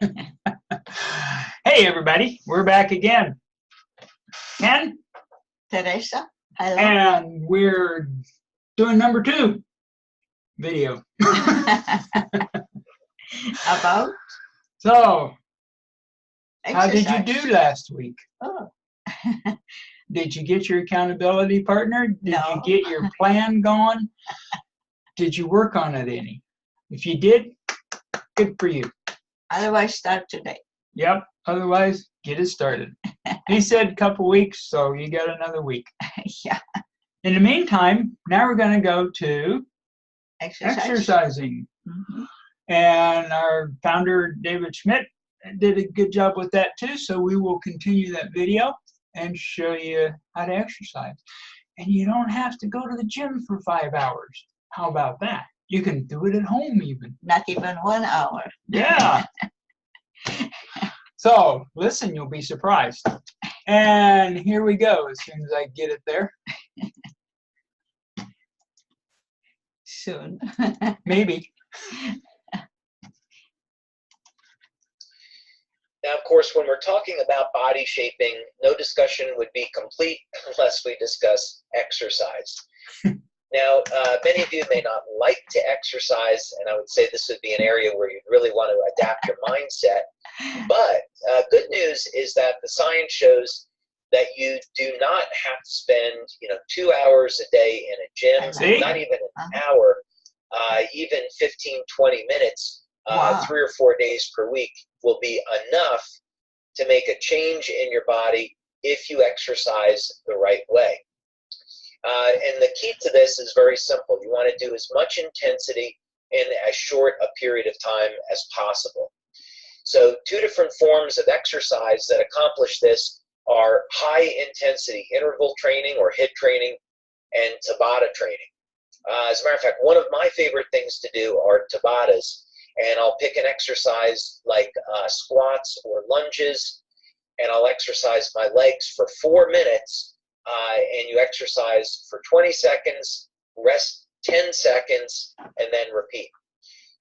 Hey everybody, we're back again. Ken? Teresa, hello. And we're doing number 2 video. About? So, how Exercise. did you do last week? Oh. Did you get your accountability partner? Did No. you get your plan going? Did you work on it any? If you did, good for you. Otherwise, start today. Yep, otherwise, get it started. He said a couple weeks, so you got another week. Yeah. In the meantime, now we're going to go to exercising. Mm-hmm. And our founder, David Schmidt, did a good job with that too, so we will continue that video and show you how to exercise. And you don't have to go to the gym for 5 hours. How about that? You can do it at home even. Not even 1 hour. Yeah. So, listen, you'll be surprised. And here we go, as soon as I get it there. Soon. Maybe. Now, of course, when we're talking about body shaping, no discussion would be complete unless we discuss exercise. Now, many of you may not like to exercise, and I would say this would be an area where you'd really want to adapt your mindset. But good news is that the science shows that you do not have to spend, 2 hours a day in a gym, not even an hour, even 15, 20 minutes, Wow. 3 or 4 days per week will be enough to make a change in your body if you exercise the right way. And the key to this is very simple. You want to do as much intensity in as short a period of time as possible. So 2 different forms of exercise that accomplish this are high intensity interval training or HIIT training and Tabata training. As a matter of fact, one of my favorite things to do are Tabatas, and I'll pick an exercise like squats or lunges, and I'll exercise my legs for 4 minutes, and you exercise for 20 seconds, rest 10 seconds, and then repeat.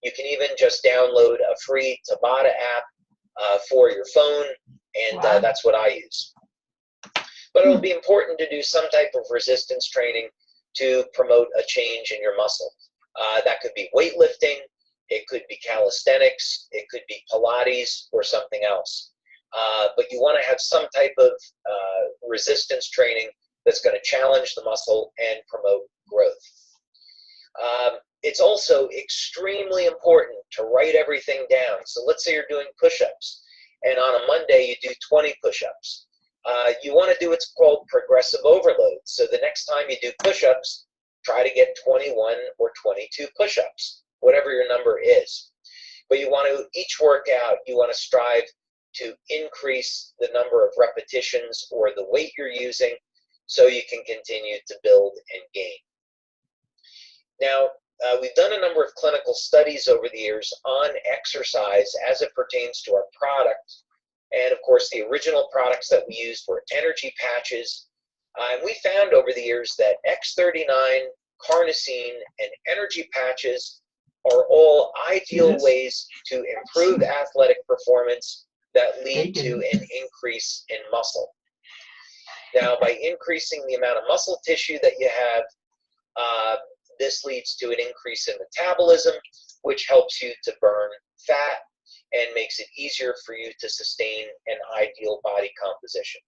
You can even just download a free Tabata app for your phone, and Wow. That's what I use. But it'll be important to do some type of resistance training to promote a change in your muscle. That could be weightlifting, it could be calisthenics, it could be Pilates or something else. But you want to have some type of resistance training that's going to challenge the muscle and promote growth. It's also extremely important to write everything down. So let's say you're doing push-ups, and on a Monday you do 20 push-ups. You want to do what's called progressive overload. So the next time you do push-ups, try to get 21 or 22 push-ups, whatever your number is. But you want to, each workout, you want to strive to increase the number of repetitions or the weight you're using so you can continue to build and gain. Now, we've done a number of clinical studies over the years on exercise as it pertains to our product. And of course, the original products that we used were energy patches. And we found over the years that X39, carnosine, and energy patches are all ideal ways to improve athletic performance that lead to an increase in muscle. Now, by increasing the amount of muscle tissue that you have, this leads to an increase in metabolism, which helps you to burn fat and makes it easier for you to sustain an ideal body composition.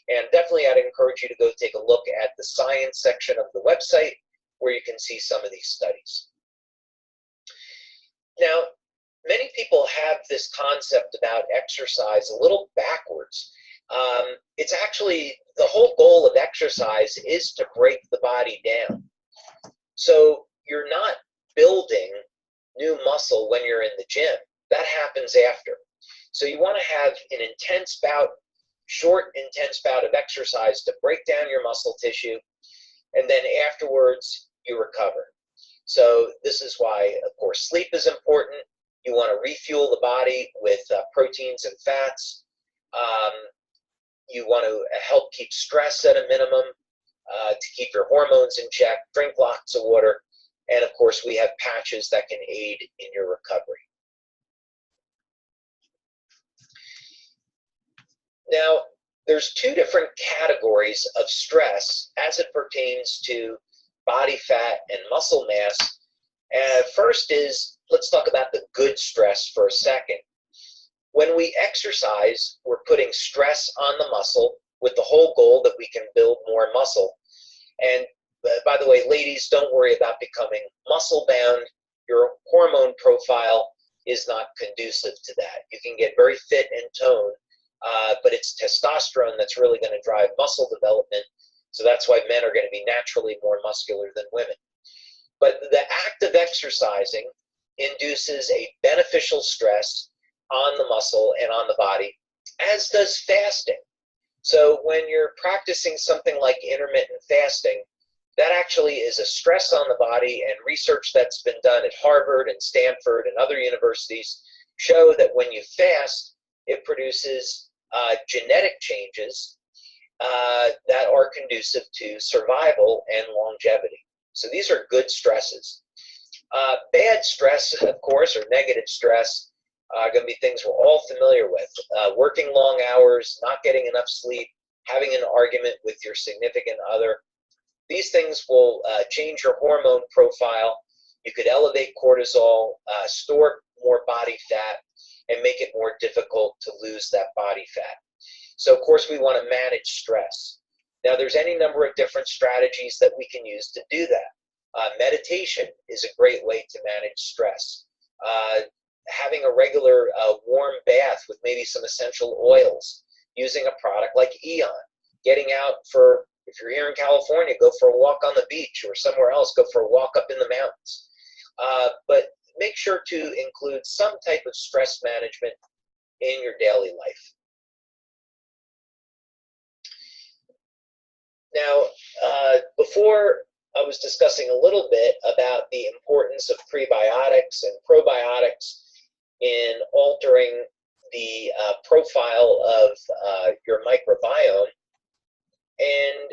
And definitely I'd encourage you to go take a look at the science section of the website where you can see some of these studies. Now, many people have this concept about exercise a little backwards. It's actually, the whole goal of exercise is to break the body down. So you're not building new muscle when you're in the gym. That happens after. So you want to have an intense bout, short, intense bout of exercise to break down your muscle tissue, and then afterwards you recover. So this is why, of course, sleep is important. You want to refuel the body with proteins and fats. You want to help keep stress at a minimum, to keep your hormones in check, drink lots of water, and of course we have patches that can aid in your recovery. Now, there's two different categories of stress as it pertains to body fat and muscle mass. First is, let's talk about the good stress for a second. When we exercise, we're putting stress on the muscle with the whole goal that we can build more muscle. And by the way, ladies, don't worry about becoming muscle bound. Your hormone profile is not conducive to that. You can get very fit and toned, but it's testosterone that's really going to drive muscle development. So that's why men are going to be naturally more muscular than women. But the act of exercising induces a beneficial stress on the muscle and on the body, as does fasting. So when you're practicing something like intermittent fasting, that actually is a stress on the body, and research that's been done at Harvard and Stanford and other universities show that when you fast, it produces genetic changes that are conducive to survival and longevity. So these are good stresses. Bad stress, of course, or negative stress, are going to be things we're all familiar with. Working long hours, not getting enough sleep, having an argument with your significant other. These things will change your hormone profile. You could elevate cortisol, store more body fat, and make it more difficult to lose that body fat. So, of course, we want to manage stress. Now, there's any number of different strategies that we can use to do that. Meditation is a great way to manage stress. Having a regular warm bath with maybe some essential oils, using a product like Eon, getting out for, if you're here in California, go for a walk on the beach, or somewhere else, go for a walk up in the mountains. But make sure to include some type of stress management in your daily life. Now, before I was discussing a little bit about the importance of prebiotics and probiotics in altering the profile of your microbiome. And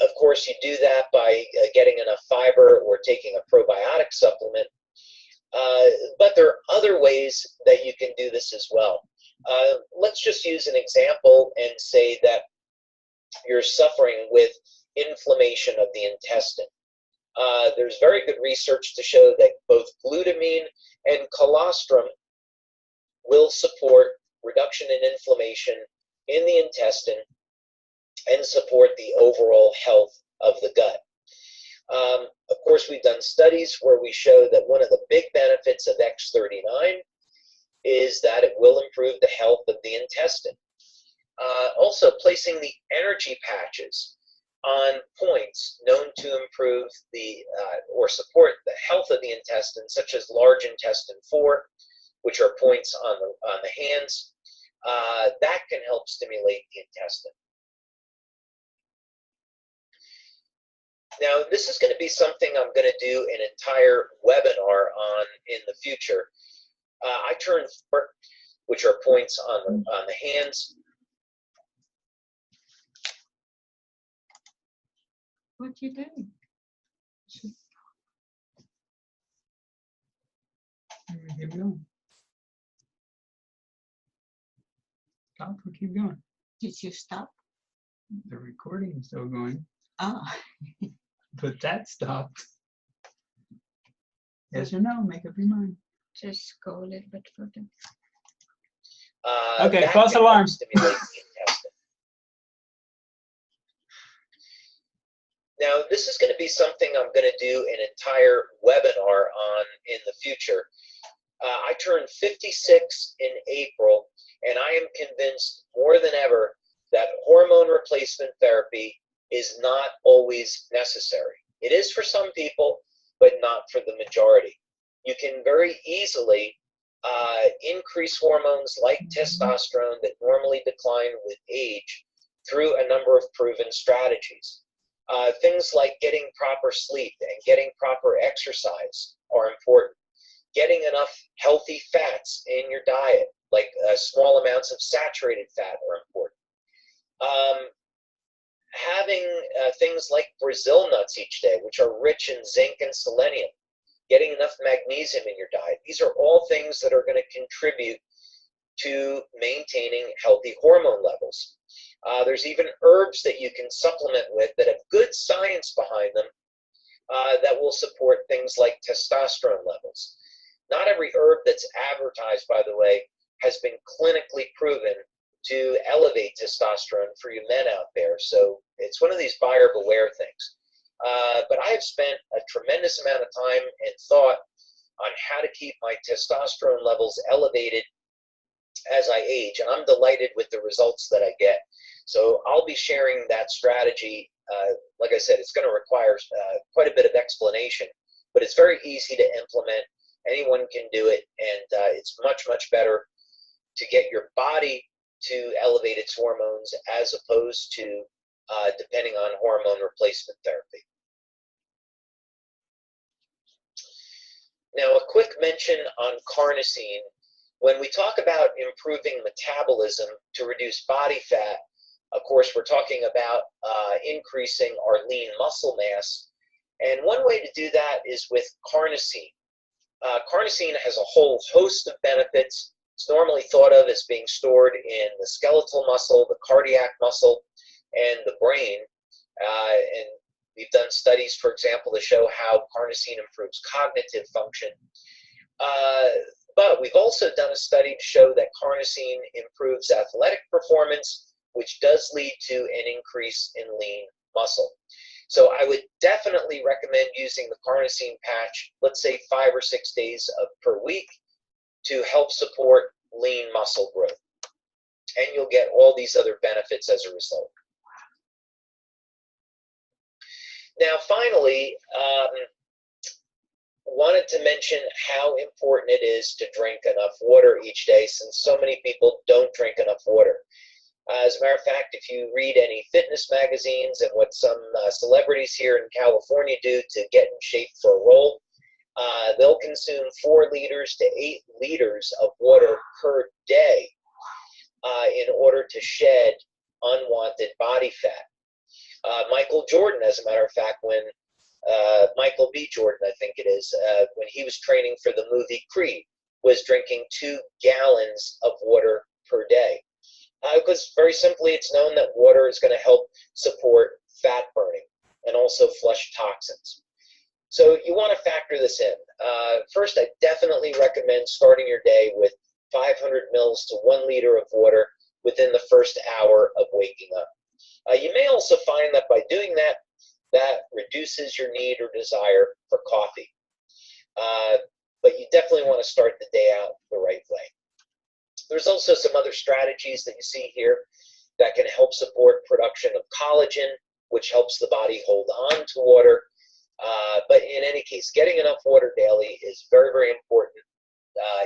of course, you do that by getting enough fiber or taking a probiotic supplement. But there are other ways that you can do this as well. Let's just use an example and say that you're suffering with inflammation of the intestine. There's very good research to show that both glutamine and colostrum will support reduction in inflammation in the intestine and support the overall health of the gut. Of course, we've done studies where we show that one of the big benefits of X39 is that it will improve the health of the intestine. Also, placing the energy patches on points known to improve the or support the health of the intestine, such as large intestine 4, which are points on the hands, that can help stimulate the intestine. Now, this is going to be something I'm going to do an entire webinar on in the future. I turn 4, which are points on the hands. What you doing? Keep going. Stop or keep going. Did you stop? The recording is still going, Oh. but that stopped. Yes or no? Make up your mind. Just go a little bit further. Okay, false alarm. Stimulate the intestine. Now, this is going to be something I'm going to do an entire webinar on in the future. I turned 56 in April, and I am convinced more than ever that hormone replacement therapy is not always necessary. It is for some people, but not for the majority. You can very easily increase hormones like testosterone that normally decline with age through a number of proven strategies. Things like getting proper sleep and getting proper exercise are important. Getting enough healthy fats in your diet, like small amounts of saturated fat, are important. Having things like Brazil nuts each day, which are rich in zinc and selenium. Getting enough magnesium in your diet. These are all things that are going to contribute to maintaining healthy hormone levels. There's even herbs that you can supplement with that have good science behind them that will support things like testosterone levels. Not every herb that's advertised, by the way, has been clinically proven to elevate testosterone for you men out there. So it's one of these buyer beware things. But I have spent a tremendous amount of time and thought on how to keep my testosterone levels elevated as I age, and I'm delighted with the results that I get. So I'll be sharing that strategy. Like I said, it's going to require quite a bit of explanation, but it's very easy to implement. Anyone can do it, and it's much, much better to get your body to elevate its hormones as opposed to depending on hormone replacement therapy. Now, a quick mention on carnosine. When we talk about improving metabolism to reduce body fat, of course, we're talking about increasing our lean muscle mass. And one way to do that is with carnosine. Carnosine has a whole host of benefits. It's normally thought of as being stored in the skeletal muscle, the cardiac muscle, and the brain. And we've done studies, for example, to show how carnosine improves cognitive function. But we've also done a study to show that carnosine improves athletic performance, which does lead to an increase in lean muscle. So I would definitely recommend using the carnosine patch, let's say 5 or 6 days per week, to help support lean muscle growth. And you'll get all these other benefits as a result. Now, finally, wanted to mention how important it is to drink enough water each day, since so many people don't drink enough water. As a matter of fact, if you read any fitness magazines and what some celebrities here in California do to get in shape for a role, they'll consume 4 liters to 8 liters of water per day in order to shed unwanted body fat. Michael Jordan, as a matter of fact, when Michael B. Jordan, I think it is, when he was training for the movie Creed, was drinking 2 gallons of water per day. Because very simply, it's known that water is going to help support fat burning and also flush toxins. So you want to factor this in. First, I definitely recommend starting your day with 500 mils to 1 liter of water within the first hour of waking up. You may also find that by doing that, that reduces your need or desire for coffee. But you definitely want to start the day out the right way. There's also some other strategies that you see here that can help support production of collagen, which helps the body hold on to water. But in any case, getting enough water daily is very, very important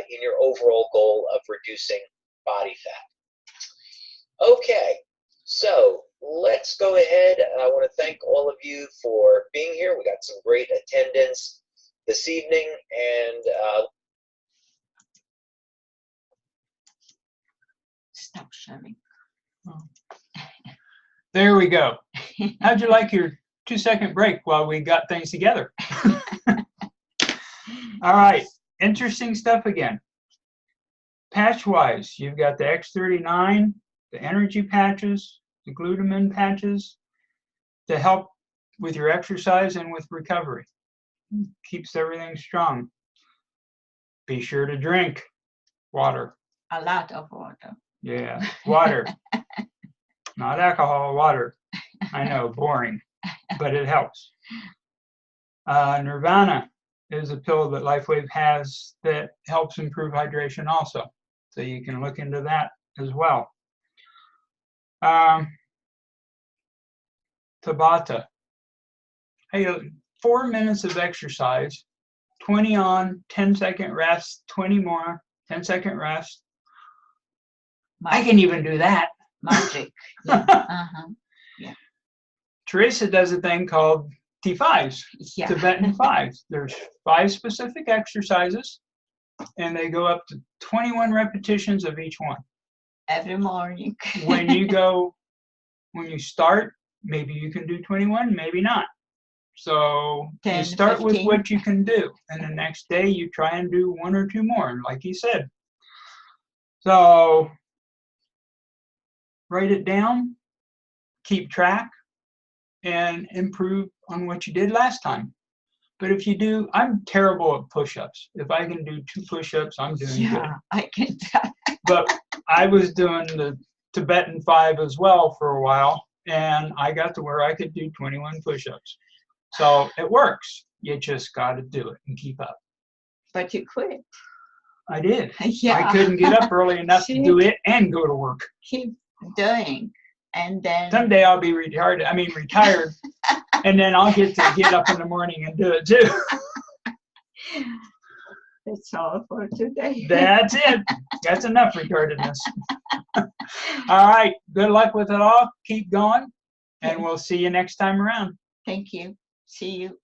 in your overall goal of reducing body fat. Okay, so let's go ahead. I want to thank all of you for being here. We got some great attendance this evening, and Stop sharing. There we go. How'd you like your 2-second break while we got things together? All right, interesting stuff again. Patch-wise, you've got the X39, the energy patches, the glutamine patches to help with your exercise and with recovery. Keeps everything strong. Be sure to drink water. A lot of water. Yeah, water. Not alcohol, water. I know, boring, but it helps. Nirvana is a pill that Lifewave has that helps improve hydration also. So you can look into that as well. Tabata. Hey, 4 minutes of exercise, 20 on, 10-second rest, 20 more, 10-second rest. I can even do that. Magic. Yeah. Yeah. Teresa does a thing called T5s, Yeah. Tibetan 5s. There's 5 specific exercises, and they go up to 21 repetitions of each one. Every morning. When you start, maybe you can do 21, maybe not. So 10, you start 15. with what you can do, and the next day you try and do 1 or 2 more, like he said. So write it down, keep track, and improve on what you did last time. But if you do, I'm terrible at push-ups. If I can do 2 push-ups, I'm doing good. Yeah, I can tell. But I was doing the Tibetan 5 as well for a while, and I got to where I could do 21 push-ups. So it works. You just got to do it and keep up. But you quit. I did. Yeah. I couldn't get up early enough to do it and go to work. Keep doing. And then Someday I'll be retired, and then I'll get to get up in the morning and do it too. that's all for today. That's it. That's enough retardedness. All right. Good luck with it all. Keep going, and we'll see you next time around. Thank you. See you.